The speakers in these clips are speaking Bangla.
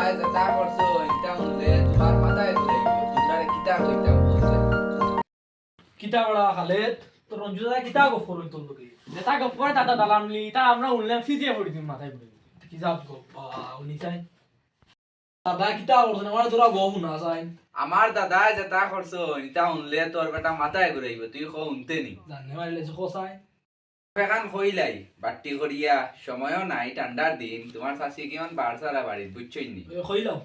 দাদাই যা করছো এটা হলে তোমার মাথায় ধরে তোমরা কিতা কইতাম বলছে কিতা বড়া খালেদ তো রঞ্জু দাদা কিতা গপ করই তোর লগে যেটা গপ করে দাদা দালামলি তা আমরা উনলাম ফিজিয়ে পড়ি তুমি মাথায় পড়ে কি যাব গপ্পা উনি চাই দাদা কিতা করছেন আমার তোরা গপ না চাই আমার দাদাই যা করছো এটা হলে তোর বেটা মাথায় ঘুরাইব তুই কো উনতে নি জানে মারিলে যে কোসাই বেকান কইলাই বাট্টি করিয়া সময়ও নাই ঠান্ডার দিন তোমার শাশি কেমন বাড়সারা বাড়ি বুঝছই নি কইলাম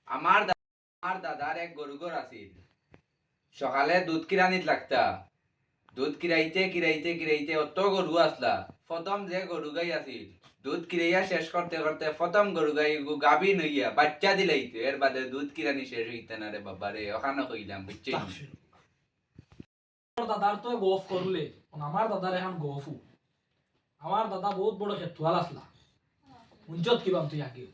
আমার দাদার এক গরু ঘর আছিল সকালে দুধ কিরানিত লাগতা দুধ কিরাইতে কিরাইতে কিরাইতে অত গরু আসলা প্রথম যে গরু গাই আছিল দুধ কিরাইয়া শেষ করতে করতে প্রথম গরু গাই গাভিন হইয়া বাচ্চা দিলাইতো এর বাদে দুধ কিরানি শেষ হইতে না রে বাবা রে ওখানে কইলাম বুঝছই নি? আমার দাদার তো গফ করলে আমার দাদার এখন গফু আমার দাদা বহুত বড় খেতুয়াল আসলা উঞ্চত কিবা তুই আগে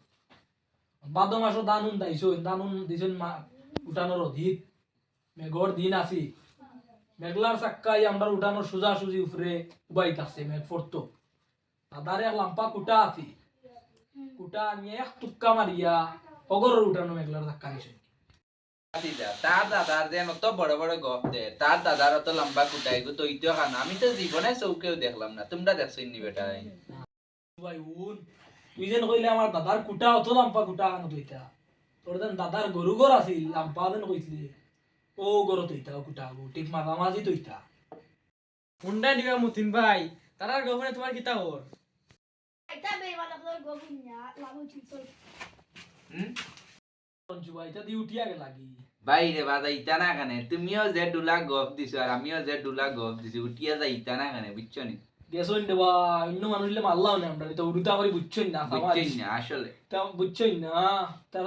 বাদ মাসও দানুন দাইছো দানুন দিছেন মা উঠানোর অধিক মেঘর দিন আসি মেঘলার চাক্কাই আমরা উঠানোর সোজা সুজি উপরে উবাইত আছে মেঘ ফরতো দাদার এক লাম্পা কুটা আছি কুটা নিয়ে এক টুক্কা মারিয়া অগরের উঠানো মেঘলার চাক্কা নিছে তার দাদার যে অত বড় বড় গপ দে তার দাদার অত লম্বা কুটাই গো তো ইতো খানা আমি তো জীবনে চৌকেও দেখলাম না তোমরা দেখছই নি বেটা ভাই উন তুই যেন কইলে আমার দাদার কুটা অত লাম্পা কুটা আনো তুইতা তোর যেন দাদার গরু ঘর আছিল লাম্পা যেন কইছিলি ও গরু তুইতা ও কুটা গো ঠিক মাঝামাঝি তুইতা হুন্ডা নিবা মুতিন ভাই তারার গহনে তোমার কিতা হর এটা বেবালা তোর গোবিন্দা লাগু চিতল পঞ্চু ভাই তা দি উঠিয়া গে লাগি বাইরে বাদা ইতা না কানে তুমিও যে ডুলা গপ দিছো আর আমিও যে ডুলা গপ দিছি উঠিয়া যা ইতা না কানে বুঝছো নি গেছইন দেবা অন্য মানুষ হইলে মারলাও না আমরা তো উড়ুতা করে বুঝছই না বুঝছই না আসলে তা বুঝছই না তার